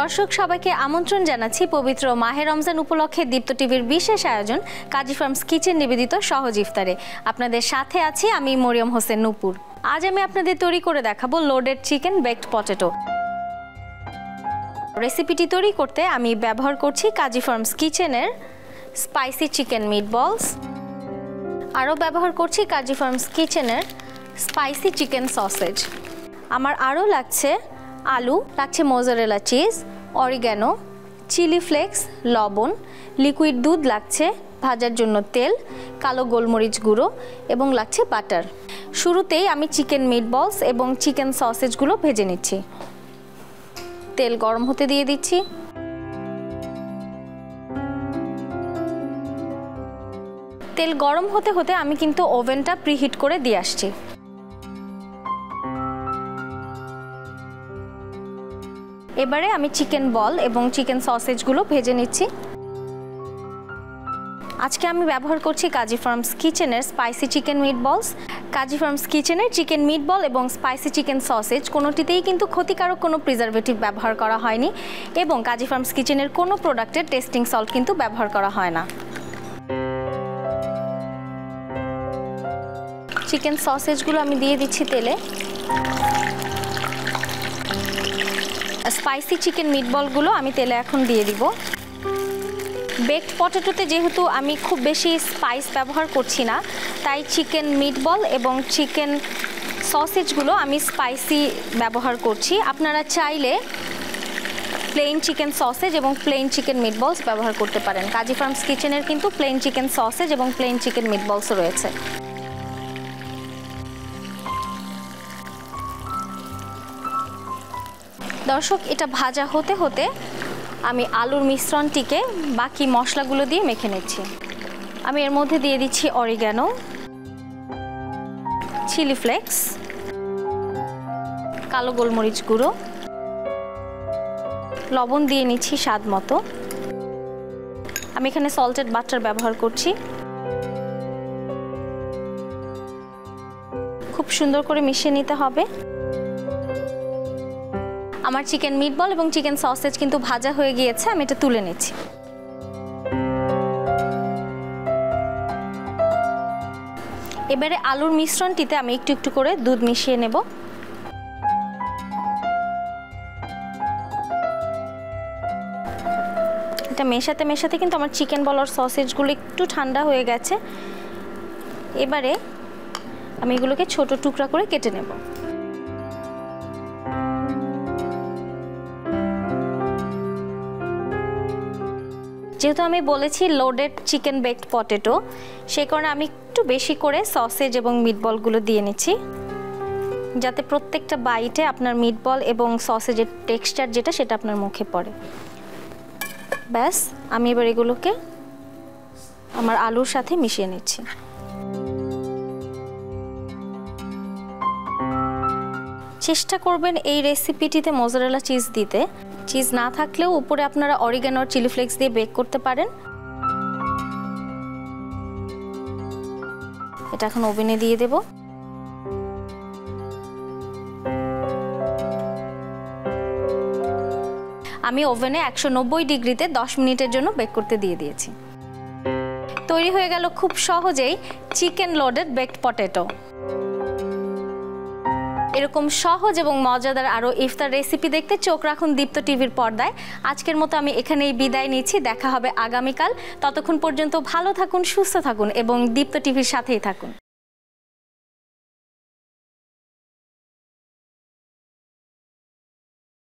দর্শক সবাইকে আমন্ত্রণ জানাচ্ছি পবিত্র মাহে রমজান উপলক্ষে দীপ্ত টিভির বিশেষ আয়োজন কাজী ফার্মস কিচেন নিবেদিত সহজ ইফতারে। আপনাদের সাথে আছি আমি মরিয়ম হোসেন নূপুর। আজ আমি আপনাদের তৈরি করে দেখাবো লোডেড চিকেন বেকড পটেটো। রেসিপিটি তৈরি করতে আমি ব্যবহার করছি কাজী ফার্মস কিচেনের স্পাইসি চিকেন মিটবলস, আরও ব্যবহার করছি কাজী ফার্মস কিচেনের স্পাইসি চিকেন সসেজ। আমার আরও লাগছে আলু, লাগছে mozzarella cheese, oregano, chilli flakes, লবণ, লিকুইড দুধ লাগছে, ভাজার জন্য তেল, কালো গোলমরিচ গুঁড়ো এবং লাগছে বাটার। শুরুতেই আমি চিকেন মিটবলস এবং চিকেন সসেজগুলো ভেজে নিচ্ছি। তেল গরম হতে দিয়ে দিচ্ছি। তেল গরম হতে হতে আমি কিন্তু ওভেনটা প্রিহিট করে দিয়ে আসছি। এবারে আমি চিকেন বল এবং চিকেন সসেজগুলো ভেজে নিচ্ছি। আজকে আমি ব্যবহার করছি কাজী ফার্মস কিচেনের স্পাইসি চিকেন মিটবলস। কাজী ফার্মস কিচেনের চিকেন মিটবল এবং স্পাইসি চিকেন সসেজ কোনোটিতেই কিন্তু ক্ষতিকারক কোনো প্রিজারভেটিভ ব্যবহার করা হয়নি এবং কাজী ফার্মস কিচেনের কোনো প্রোডাক্টের টেস্টিং সল্ট কিন্তু ব্যবহার করা হয় না। চিকেন সসেজগুলো আমি দিয়ে দিচ্ছি তেলে। স্পাইসি চিকেন মিটবলগুলো আমি তেলে এখন দিয়ে দিব। বেকড পটেটোতে যেহেতু আমি খুব বেশি স্পাইস ব্যবহার করছি না, তাই চিকেন মিটবল এবং চিকেন সসেজগুলো আমি স্পাইসি ব্যবহার করছি। আপনারা চাইলে প্লেন চিকেন সসেজ এবং প্লেন চিকেন মিটবলস ব্যবহার করতে পারেন। কাজী ফার্মস কিচেনের কিন্তু প্লেন চিকেন সসেজ এবং প্লেন চিকেন মিটবলসও রয়েছে। দর্শক, এটা ভাজা হতে হতে আমি আলুর মিশ্রণটিকে বাকি মশলাগুলো দিয়ে মেখে নিচ্ছি। আমি এর মধ্যে দিয়ে দিচ্ছি অরিগ্যানো, চিলি ফ্লেক্স, কালো গোলমরিচ গুঁড়ো, লবণ দিয়ে নিচ্ছি স্বাদ মতো। আমি এখানে সল্টেড বাটার ব্যবহার করছি। খুব সুন্দর করে মিশিয়ে নিতে হবে। আমার চিকেন মিটবল এবং চিকেন সসেজ কিন্তু ভাজা হয়ে গিয়েছে, আমি এটা তুলে নিচ্ছি। এবারে আলুর মিশ্রণটিতে আমি একটু একটু করে দুধ মিশিয়ে নেব। এটা মেশাতে মেশাতে কিন্তু আমার চিকেন বল আর সসেজগুলো একটু ঠান্ডা হয়ে গেছে। এবারে আমি এগুলোকে ছোট টুকরা করে কেটে নেব। যেহেতু আমি বলেছি লোডেড চিকেন বেকড পটেটো, সেই কারণে আমি একটু বেশি করে সসেজ এবং মিটবলগুলো দিয়ে নিচ্ছি, যাতে প্রত্যেকটা বাইটে আপনার মিটবল এবং সসেজের টেক্সচার যেটা সেটা আপনার মুখে পড়ে। ব্যাস, আমি এবার এগুলোকে আমার আলুর সাথে মিশিয়ে নিচ্ছি। চেষ্টা করবেন এই রেসিপিটিতে মোজারেলা চিজ দিতে। চিজ না থাকলেও উপরে আপনারা অরিগ্যানো আর চিলি ফ্লেক্স দিয়ে বেক করতে পারেন। এটা এখন ওভেনে দিয়ে দেব। আমি ওভেনে 190 ডিগ্রিতে 10 মিনিটের জন্য বেক করতে দিয়ে দিয়েছি। তৈরি হয়ে গেল খুব সহজেই চিকেন লোডেড বেকড পটেটো। এরকম সহজ এবং মজাদার আরও ইফতার রেসিপি দেখতে চোখ রাখুন দীপ্ত টিভির পর্দায়। আজকের মতো আমি এখানেই বিদায় নিচ্ছি। দেখা হবে আগামীকাল। ততক্ষণ পর্যন্ত ভালো থাকুন, সুস্থ থাকুন এবং দীপ্ত টিভির সাথেই থাকুন।